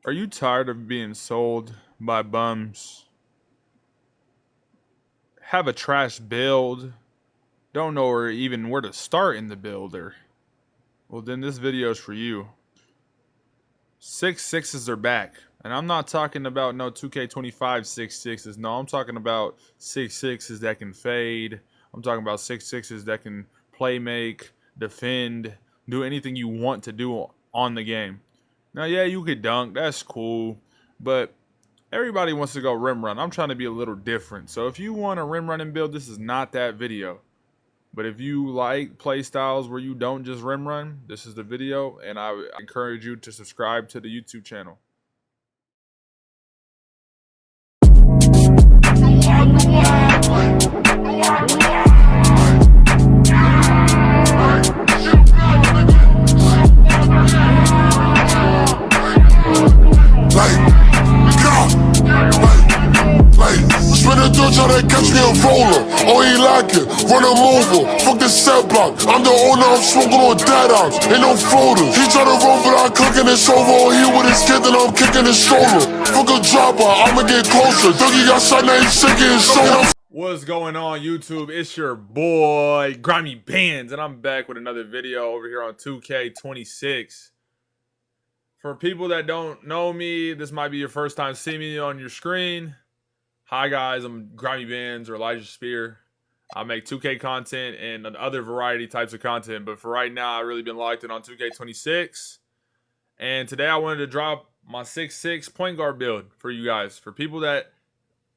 Are you tired of being sold by bums? Have a trash build? Don't know even where to start in the builder? Well, then this video is for you. 6-6s are back. And I'm not talking about no 2K25 6-6s. No, I'm talking about 6-6s that can fade. I'm talking about 6-6s that can play make, defend, do anything you want to do on the game. Now, yeah, you could dunk. That's cool. But everybody wants to go rim run. I'm trying to be a little different. So if you want a rim run and build, this is not that video. But if you like play styles where you don't just rim run, this is the video. And I encourage you to subscribe to the YouTube channel. Try to catch me a roller, oh he like it, run him over, fuck the set block, I'm the owner, I'm smoking on dead arms, ain't no floaters, he try to run but I clicking his shoulder, he with his kid then I'm kicking his shoulder, fuck a dropper, I'ma get closer, Dougie got shot now he's shaking his shoulder. What's going on YouTube? It's your boy, Grimy Bands, and I'm back with another video over here on 2K26. For people that don't know me, this might be your first time seeing me on your screen. Hi guys, I'm Grimy Bands or Elijah Spear. I make 2K content and other variety types of content, but for right now, I've really been locked in on 2K26. And today I wanted to drop my 6-6 point guard build for you guys. For people that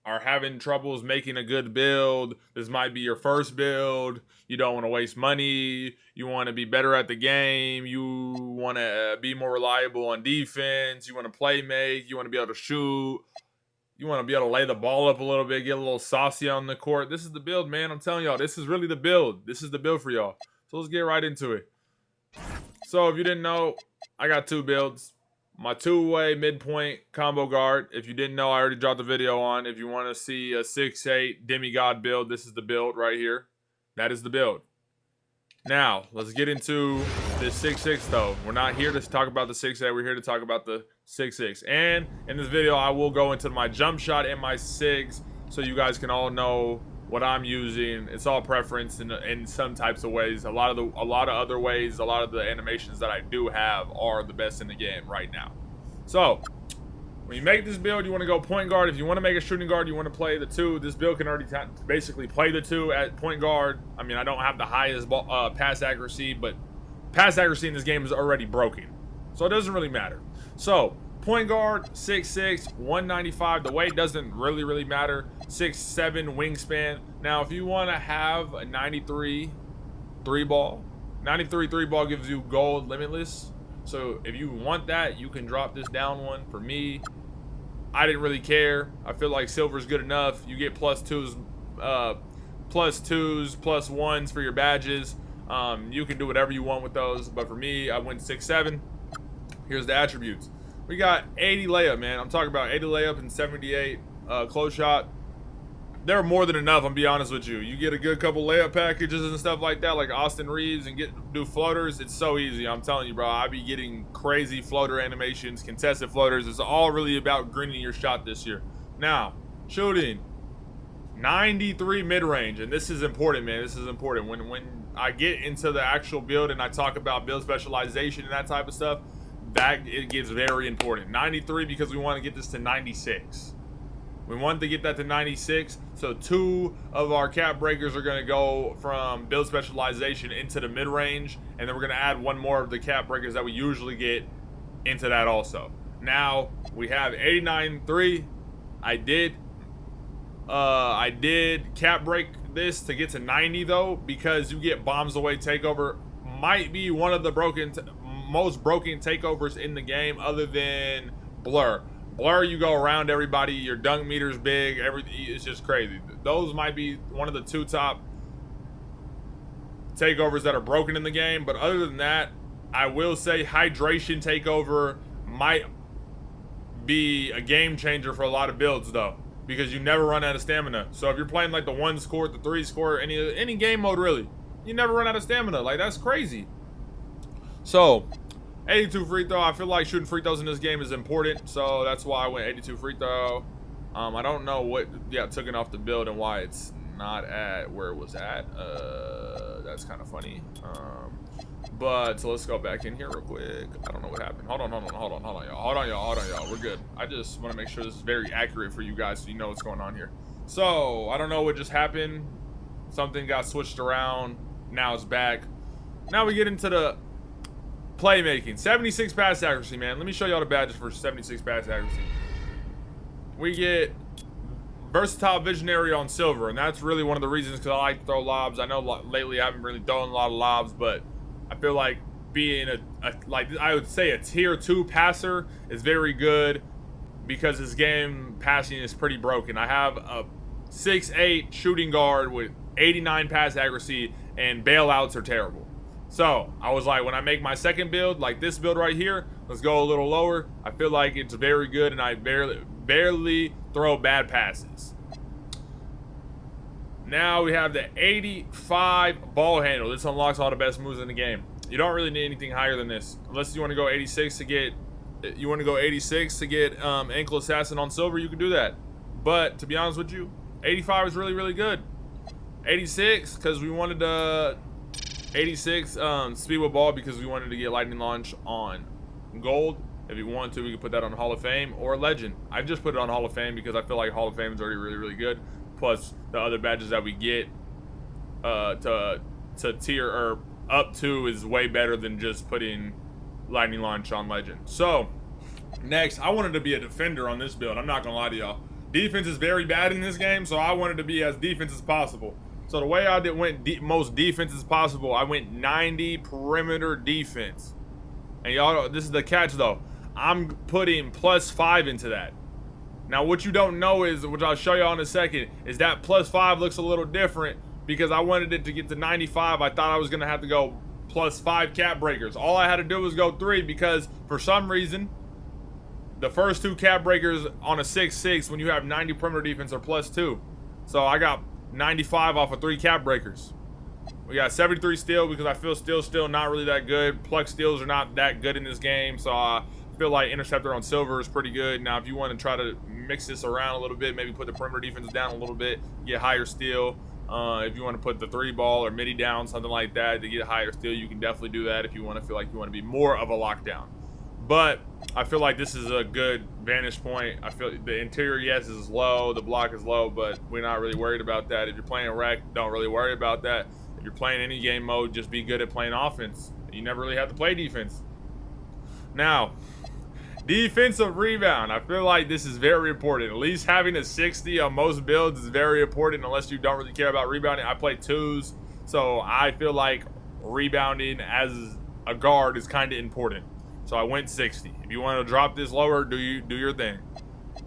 are having troubles making a good build, this might be your first build, you don't want to waste money, you want to be better at the game, you want to be more reliable on defense, you want to play make, you want to be able to shoot, you want to be able to lay the ball up a little bit, get a little saucy on the court. This is the build, man. I'm telling y'all, this is really the build. This is the build for y'all. So let's get right into it. So if you didn't know, I got two builds. My two-way midpoint combo guard. If you didn't know, I already dropped the video on. If you want to see a 6'8 demigod build, this is the build right here. That is the build. Now, let's get into this 6'6 though. We're not here to talk about the 6'8. We're here to talk about the 6'6. And in this video, I will go into my jump shot and my Sigs so you guys can all know what I'm using. It's all preference in some types of ways. A lot of other ways, a lot of the animations that I do have are the best in the game right now. So, when you make this build, you want to go point guard. If you want to make a shooting guard, you want to play the two. This build can already basically play the two at point guard. I mean, I don't have the highest pass accuracy, but pass accuracy in this game is already broken. So it doesn't really matter. So, point guard, 6'6", 195. The weight doesn't really matter. 6'7" wingspan. Now, if you want to have a 93 3-ball, 93 3-ball gives you gold limitless. So if you want that, you can drop this down one. For me, I didn't really care. I feel like silver's good enough. You get +2s, +1s for your badges. You can do whatever you want with those. But for me, I went 6'7". Here's the attributes. We got 80 layup, man. I'm talking about 80 layup and 78 close shot. They're more than enough, I'm be honest with you. You get a good couple layup packages and stuff like that, like Austin Reeves, and do floaters. It's so easy. I'm telling you, bro. I be getting crazy floater animations, contested floaters. It's all really about greening your shot this year. Now, shooting 93 mid-range, and this is important, man. This is important. When I get into the actual build and I talk about build specialization and that type of stuff, that it gets very important. 93 because we want to get this to 96. We want to get that to 96, so two of our cap breakers are going to go from build specialization into the mid-range, and then we're going to add one more of the cap breakers that we usually get into that also. Now, we have 89-3. I did cap break this to get to 90, though, because you get bombs away takeover. Might be one of the most broken takeovers in the game other than Blur. Blur, you go around everybody, your dunk meter's big, everything, it's just crazy. Those might be one of the two top takeovers that are broken in the game, but other than that, I will say hydration takeover might be a game changer for a lot of builds though, because you never run out of stamina. So if you're playing like the 1 score, the 3 score, any game mode really, you never run out of stamina. Like, that's crazy. So, 82 free throw. I feel like shooting free throws in this game is important, so that's why I went 82 free throw. I don't know what took it off the build and why it's not at where it was at. That's kind of funny. But so let's go back in here real quick. I don't know what happened. Hold on, y'all. We're good. I just want to make sure this is very accurate for you guys so you know what's going on here. So I don't know what just happened. Something got switched around. Now it's back. Now we get into the playmaking. 76 pass accuracy, man. Let me show y'all the badges for 76 pass accuracy. We get versatile visionary on silver, and that's really one of the reasons because I like to throw lobs. I know lately I haven't really thrown a lot of lobs, but I feel like being like I would say a tier 2 passer is very good because this game passing is pretty broken. I have a 6'8" shooting guard with 89 pass accuracy, and bailouts are terrible. So I was like, when I make my second build, like this build right here, let's go a little lower. I feel like it's very good, and I barely throw bad passes. Now we have the 85 ball handle. This unlocks all the best moves in the game. You don't really need anything higher than this, unless you want to go 86 to get. You want to go 86 to get ankle assassin on silver. You can do that, but to be honest with you, 85 is really good. 86 because we wanted to. 86 speed with ball because we wanted to get lightning launch on gold. If you want to, we could put that on Hall of Fame or Legend. I just put it on Hall of Fame because I feel like Hall of Fame is already really good. Plus the other badges that we get to tier or up to is way better than just putting lightning launch on Legend. So next, I wanted to be a defender on this build. I'm not gonna lie to y'all. Defense is very bad in this game, so I wanted to be as defense as possible. So the way I went most defense as possible, I went 90 perimeter defense. And y'all, this is the catch though. I'm putting +5 into that. Now what you don't know is, which I'll show y'all in a second, is that +5 looks a little different because I wanted it to get to 95. I thought I was gonna have to go +5 cap breakers. All I had to do was go 3 because for some reason, the first 2 cap breakers on a 6'6" when you have 90 perimeter defense are +2. So I got 95 off of 3 cap breakers. We got 73 steal because I feel steal's still not really that good. Pluck steals are not that good in this game, so I feel like interceptor on silver is pretty good. Now if you want to try to mix this around a little bit, maybe put the perimeter defense down a little bit, get higher steal. If you want to put the 3 ball or midi down, something like that to get higher steal, you can definitely do that if you want to feel like you want to be more of a lockdown. But I feel like this is a good vantage point. I feel the interior, yes, is low. The block is low, but we're not really worried about that. If you're playing rec, don't really worry about that. If you're playing any game mode, just be good at playing offense. You never really have to play defense. Now, defensive rebound. I feel like this is very important. At least having a 60 on most builds is very important unless you don't really care about rebounding. I play 2s, so I feel like rebounding as a guard is kind of important. So I went 60. If you want to drop this lower, do your thing.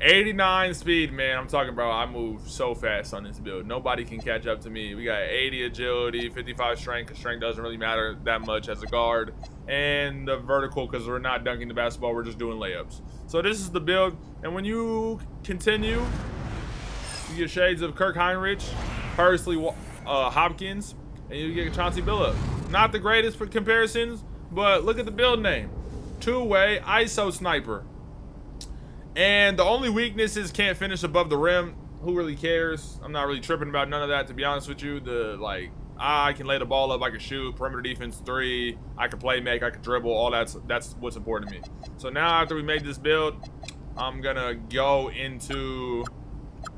89 speed, man. I'm talking about I move so fast on this build. Nobody can catch up to me. We got 80 agility, 55 strength, because strength doesn't really matter that much as a guard. And the vertical, because we're not dunking the basketball, we're just doing layups. So this is the build. And when you continue, you get shades of Kirk Heinrich, Pursley Hopkins, and you get Chauncey Billups. Not the greatest for comparisons, but look at the build name. 2-way ISO sniper. And the only weakness is can't finish above the rim. Who really cares? I'm not really tripping about none of that, to be honest with you. I can lay the ball up, I can shoot, perimeter defense 3, I can play make, I can dribble, all that's what's important to me. So now after we made this build, I'm gonna go into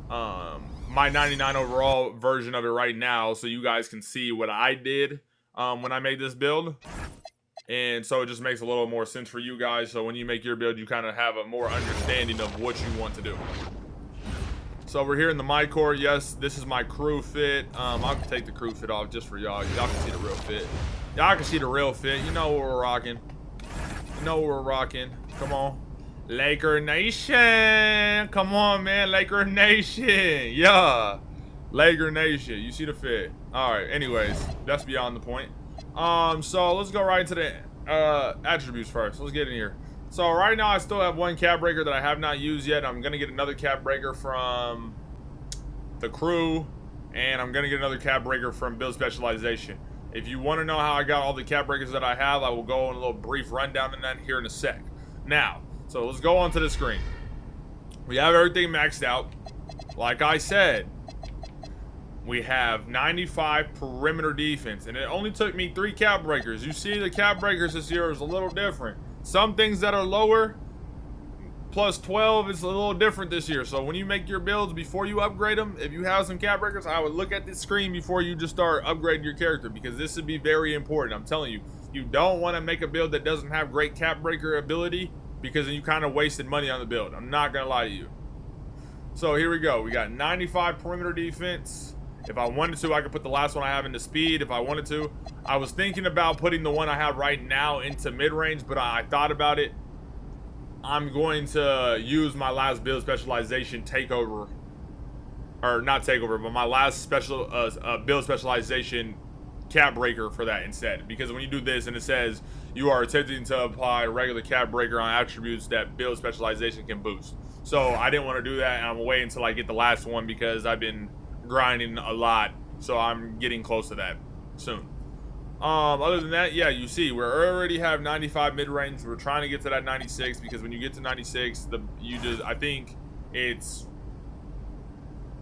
my 99 overall version of it right now so you guys can see what I did when I made this build. And so it just makes a little more sense for you guys. So when you make your build, you kind of have a more understanding of what you want to do. So we're here in the my core. Yes, this is my crew fit. I'll take the crew fit off just for y'all. Y'all can see the real fit. Y'all can see the real fit. You know what we're rocking. You know what we're rocking. Come on. Laker Nation. Come on, man. Laker Nation. Yeah. Laker Nation. You see the fit. All right. Anyways, that's beyond the point. So let's go right into the attributes first. Let's get in here. So right now I still have 1 cap breaker that I have not used yet. I'm gonna get another cap breaker from the crew, and I'm gonna get another cap breaker from build specialization. If you want to know how I got all the cap breakers that I have, I will go on a little brief rundown in that here in a sec. Now, so let's go onto the screen. We have everything maxed out. Like I said, we have 95 perimeter defense, and it only took me 3 cap breakers. You see, the cap breakers this year is a little different. Some things that are lower, plus 12, is a little different this year. So when you make your builds, before you upgrade them, if you have some cap breakers, I would look at this screen before you just start upgrading your character, because this would be very important. I'm telling you, you don't want to make a build that doesn't have great cap breaker ability, because then you kind of wasted money on the build. I'm not going to lie to you. So here we go. We got 95 perimeter defense. If I wanted to, I could put the last one I have into speed if I wanted to. I was thinking about putting the one I have right now into mid-range, but I thought about it. I'm going to use my last build specialization takeover, or not takeover, but my last special build specialization cap breaker for that instead. Because when you do this and it says you are attempting to apply a regular cap breaker on attributes that build specialization can boost. So I didn't want to do that, and I'm waiting until I get the last one because I've been grinding a lot, so I'm getting close to that soon. Other than that, yeah, you see, we already have 95 mid-range. We're trying to get to that 96, because when you get to 96, I think it's,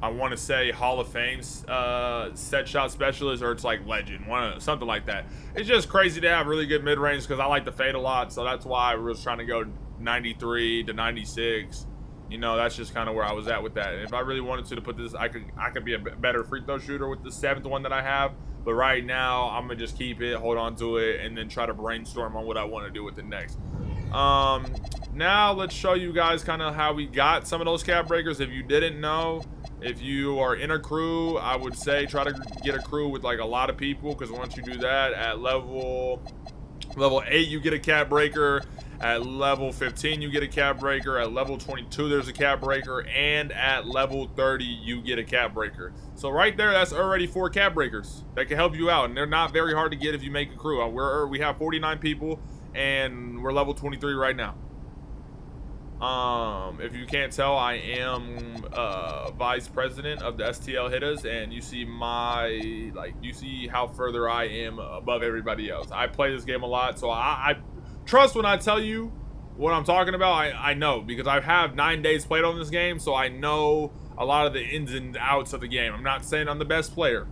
I want to say Hall of Fame set shot specialist, or it's like legend, something like that. It's just crazy to have really good mid-range, because I like to fade a lot, so that's why I was trying to go 93 to 96. You know, that's just kind of where I was at with that. And if I really wanted to put this, I could be a better free throw shooter with the 7th one that I have. But right now, I'm going to just keep it, hold on to it, and then try to brainstorm on what I want to do with it next. Now, let's show you guys kind of how we got some of those cap breakers. If you didn't know, if you are in a crew, I would say try to get a crew with like a lot of people, because once you do that, at level 8, you get a cap breaker. At level 15, you get a cap breaker. At level 22, there's a cap breaker. And at level 30, you get a cap breaker. So right there, that's already 4 cap breakers that can help you out. And they're not very hard to get if you make a crew. We have 49 people, and we're level 23 right now. If you can't tell, I am vice president of the STL Hitters, and you see you see how further I am above everybody else. I play this game a lot, so I trust when I tell you what I'm talking about. I know, because I have 9 days played on this game, so I know a lot of the ins and outs of the game. I'm not saying I'm the best player,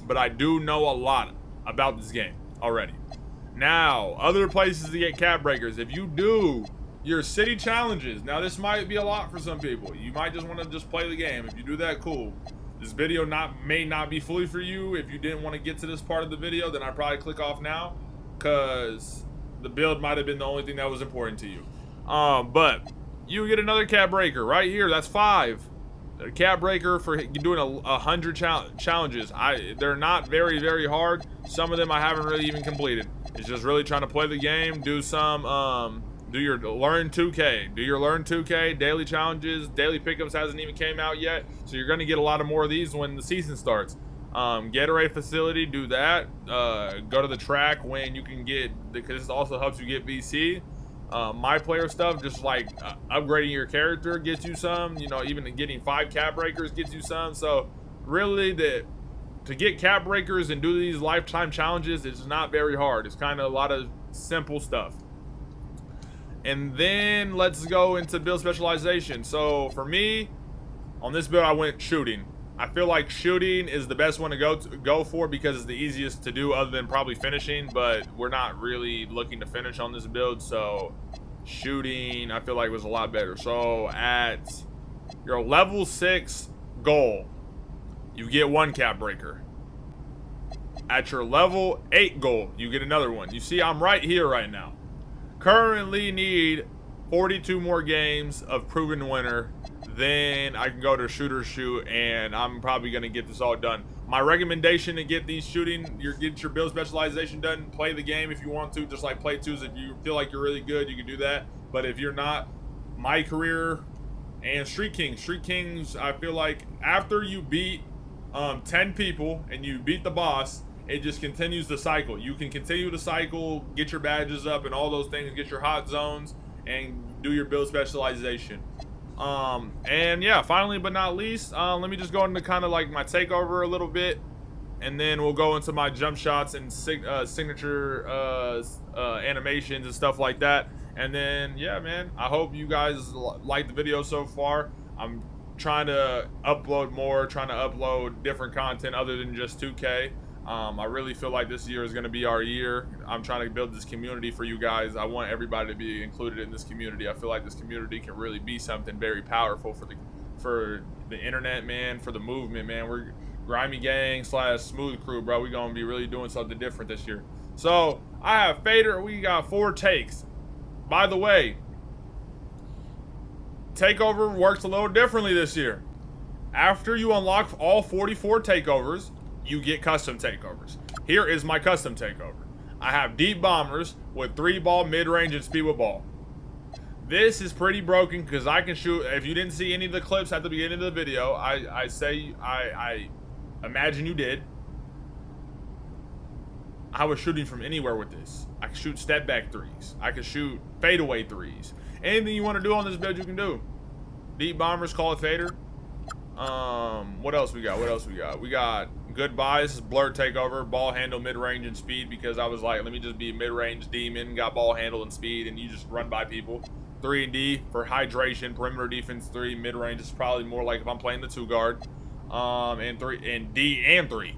but I do know a lot about this game already. Now, other places to get cap breakers. If you do your city challenges, now this might be a lot for some people. You might just want to just play the game. If you do that, cool. This video may not be fully for you. If you didn't want to get to this part of the video, then I'd probably click off now, because the build might have been the only thing that was important to you. But you get another cap breaker right here. That's 5. A cap breaker for doing 100 challenges. They're not very, very hard. Some of them I haven't really even completed. It's just really trying to play the game, do some do your learn 2K, do your learn 2K daily challenges. Daily pickups hasn't even came out yet, so you're going to get a lot of more of these when the season starts. Gatorade facility, do that. Go to the track when you can get, because this also helps you get VC. My player stuff, just like upgrading your character gets you some. You know, even getting 5 cap breakers gets you some. So really, to get cap breakers and do these lifetime challenges, it's not very hard. It's kind of a lot of simple stuff. And then let's go into build specialization. So for me, on this build, I went shooting. I feel like shooting is the best one to go for, because it's the easiest to do, other than probably finishing, but we're not really looking to finish on this build, so shooting I feel like was a lot better. So at your level 6 goal, you get 1 cap breaker. At your level 8 goal, you get another one. You see, I'm right here right now. Currently need 42 more games of proven winner. Then I can go to shoot, and I'm probably going to get this all done. My recommendation to get these get your build specialization done, play the game if you want to, just like play 2s. If you feel like you're really good, you can do that. But if you're not, my career and Street Kings, I feel like after you beat 10 people and you beat the boss, it just continues the cycle. You can continue the cycle, get your badges up and all those things, get your hot zones, and do your build specialization. And yeah, finally but not least, let me just go into kind of like my takeover a little bit, and then we'll go into my jump shots and signature animations and stuff like that. And then, yeah, man, I hope you guys like the video so far. I'm trying to upload more, trying to upload different content other than just 2K. I really feel like this year is going to be our year. I'm trying to build this community for you guys. I want everybody to be included in this community. I feel like this community can really be something very powerful for the internet, man, for the movement, man. We're Grimy Gang / Smooth Crew, bro. We're going to be really doing something different this year. So, I have Fader. We got 4 takes. By the way, Takeover works a little differently this year. After you unlock all 44 takeovers, you get custom takeovers. Here is my custom takeover. I have deep bombers with 3-ball, mid-range, and speed with ball. This is pretty broken because I can shoot. If you didn't see any of the clips at the beginning of the video, I imagine you did. I was shooting from anywhere with this. I can shoot step back threes. I can shoot fadeaway threes. Anything you want to do on this build, you can do. Deep bombers, call it fader. What else we got? What else we got? We got goodbye. This is blurred takeover, ball handle, mid range, and speed. Because I was like, let me just be mid range demon. Got ball handle and speed, and you just run by people. 3 and D for hydration, perimeter defense 3, mid range is probably more like if I'm playing the 2 guard. And 3 and D and 3.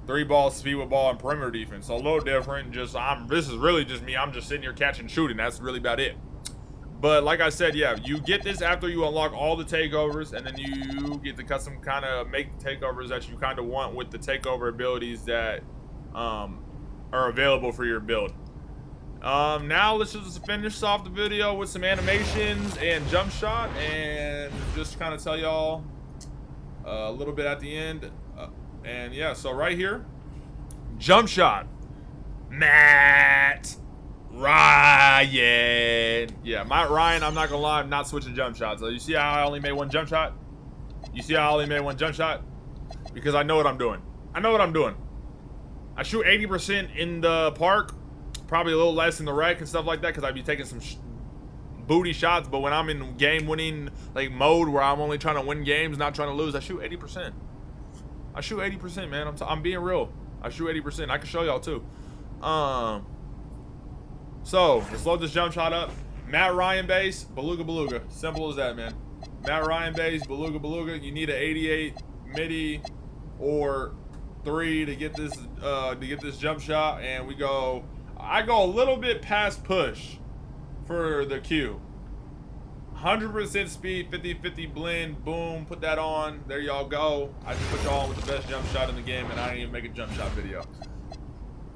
3 balls, speed with ball, and perimeter defense. So a little different. Just this is really just me. I'm just sitting here catching and shooting. That's really about it. But like I said, yeah, you get this after you unlock all the takeovers, and then you get the custom kind of make takeovers that you kind of want with the takeover abilities that are available for your build. Now let's just finish off the video with some animations and jump shot, and just kind of tell y'all a little bit at the end. And yeah, so right here, jump shot, Matt Ryan. Yeah, Matt Ryan, I'm not gonna lie, I'm not switching jump shots. So you see how I only made 1 jump shot? You see how I only made 1 jump shot? Because I know what I'm doing. I know what I'm doing. I shoot 80% in the park, probably a little less in the rec and stuff like that, because I'd be taking some booty shots. But when I'm in game winning like mode where I'm only trying to win games, not trying to lose, I shoot 80%. I shoot 80%, man. I'm being real. I shoot 80%. I can show y'all too. So let's load this jump shot up. Matt Ryan base, Beluga Beluga. Simple as that, man. Matt Ryan base, Beluga Beluga. You need an 88 midi or 3 to get this jump shot, and we go. I go a little bit past push for the Q. 100% speed, 50-50 blend, boom, put that on. There y'all go. I just put y'all on with the best jump shot in the game, and I didn't even make a jump shot video.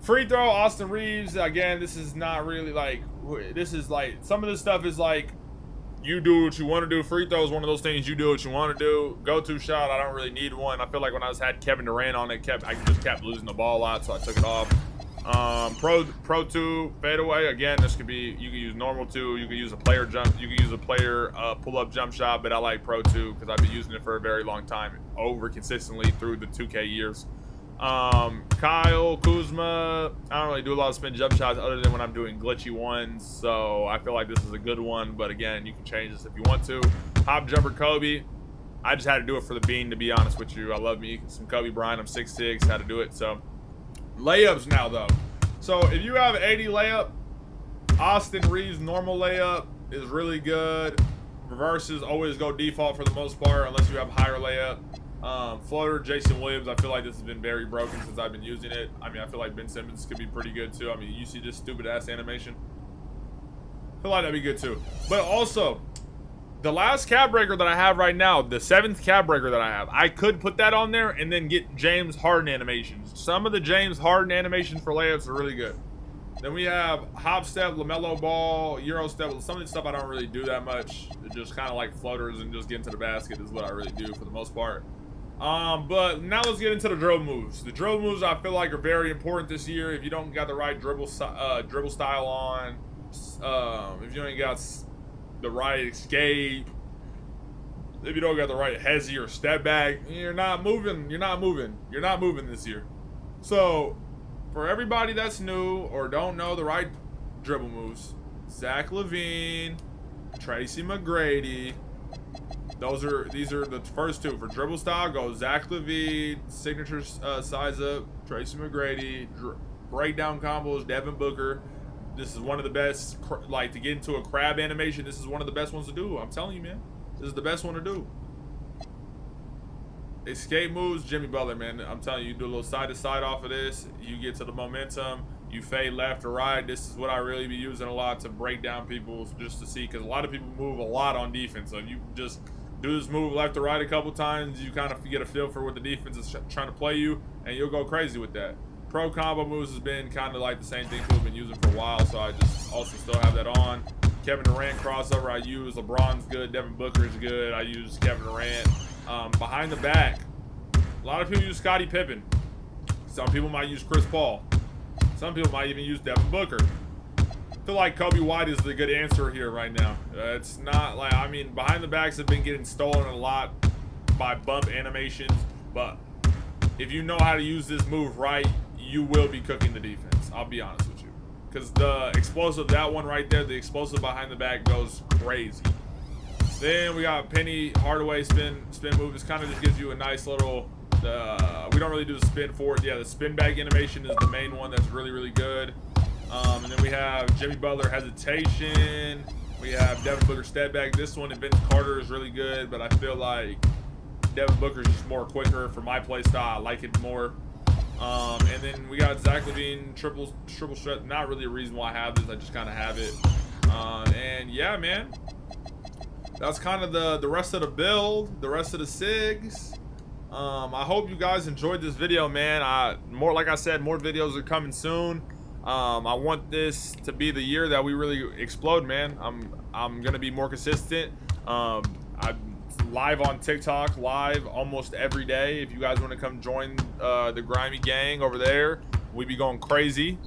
Free throw, Austin Reeves. Again, this is not really like, this is like, some of this stuff is like, you do what you want to do. Free throw is one of those things you do what you want to do. Go-to shot, I don't really need one. I feel like when I had Kevin Durant on it, I just kept losing the ball a lot, so I took it off. Pro 2 fadeaway. Again, this could be, you can use normal 2, you can use a player jump, you can use a player pull-up jump shot, but I like Pro 2 because I've been using it for a very long time, consistently through the 2K years. Kyle Kuzma, I don't really do a lot of spin jump shots other than when I'm doing glitchy ones, so I feel like this is a good one, but again, you can change this if you want to. Hop jumper Kobe, I just had to do it for the bean, to be honest with you. I love me some Kobe Bryant. I'm 6'6", had to do it. So layups now though. So if you have 80 layup, Austin Reeves normal layup is really good. Reverses always go default for the most part unless you have higher layup. Floater, Jason Williams, I feel like this has been very broken since I've been using it. I mean, I feel like Ben Simmons could be pretty good too. I mean, you see this stupid ass animation? I feel like that'd be good too. But also, the last cap breaker that I have right now, the 7th cap breaker that I have, I could put that on there and then get James Harden animations. Some of the James Harden animations for layups are really good. Then we have hop step, LaMelo ball, Euro step. Some of the stuff I don't really do that much. It's just kind of like floaters and just get into the basket is what I really do for the most part. But now let's get into the drill moves. The drill moves I feel like are very important this year. If you don't got the right dribble style on, if you ain't got the right escape, if you don't got the right hezzy or step back, you're not moving this year. So for everybody that's new or don't know the right dribble moves, Zach LaVine, Tracy McGrady, These are the first two. For dribble style, go Zach LaVine, signature size up, Tracy McGrady, breakdown combos, Devin Booker. This is one of the best, like, to get into a crab animation, this is one of the best ones to do. I'm telling you, man. This is the best one to do. Escape moves, Jimmy Butler, man. I'm telling you, you do a little side to side off of this. You get to the momentum. You fade left or right. This is what I really be using a lot to break down people, just to see, because a lot of people move a lot on defense. So if you just do this move left or right a couple times, you kind of get a feel for what the defense is trying to play you, and you'll go crazy with that. Pro combo moves has been kind of like the same thing people have been using for a while, so I just also still have that on. Kevin Durant crossover I use. LeBron's good. Devin Booker's good. I use Kevin Durant. Behind the back, a lot of people use Scottie Pippen. Some people might use Chris Paul. Some people might even use Devin Booker. I feel like Kobe White is the good answer here right now. It's not like, I mean, behind the backs have been getting stolen a lot by bump animations, but if you know how to use this move right, you will be cooking the defense. I'll be honest with you. Because the explosive, that one right there, the explosive behind the back goes crazy. Then we got Penny Hardaway spin move. This kind of just gives you a nice little, we don't really do the spin forward. Yeah, the spin back animation is the main one that's really, really good. And then we have Jimmy Butler hesitation. We have Devin Booker step back. This one, Vince Carter, is really good, but I feel like Devin Booker is just more quicker for my play style. I like it more. And then we got Zach LaVine triple shot. Not really a reason why I have this. I just kind of have it. And yeah, man, that's kind of the rest of the build, the rest of the Sigs. I hope you guys enjoyed this video, man. Like I said, more videos are coming soon. I want this to be the year that we really explode, man. I'm gonna be more consistent. I'm live on TikTok, live almost every day. If you guys want to come join the Grimy gang over there, we be going crazy.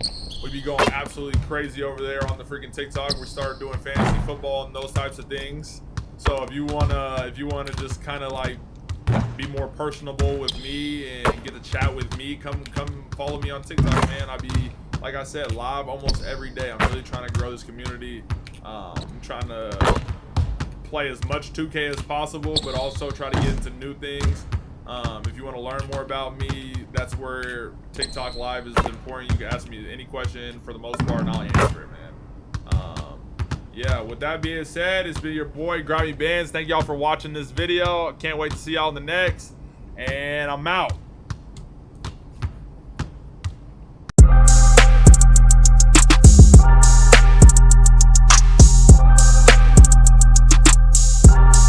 We be going absolutely crazy over there on the freaking TikTok. We started doing fantasy football and those types of things. So if you wanna just kind of like be more personable with me and get to chat with me, come follow me on TikTok, man. I be, like I said, live almost every day. I'm really trying to grow this community. I'm trying to play as much 2K as possible, but also try to get into new things. If you want to learn more about me, that's where TikTok Live is important. You can ask me any question for the most part, and I'll answer it, man. Yeah, with that being said, it's been your boy, Grimy Bands. Thank y'all for watching this video. I can't wait to see y'all in the next, and I'm out.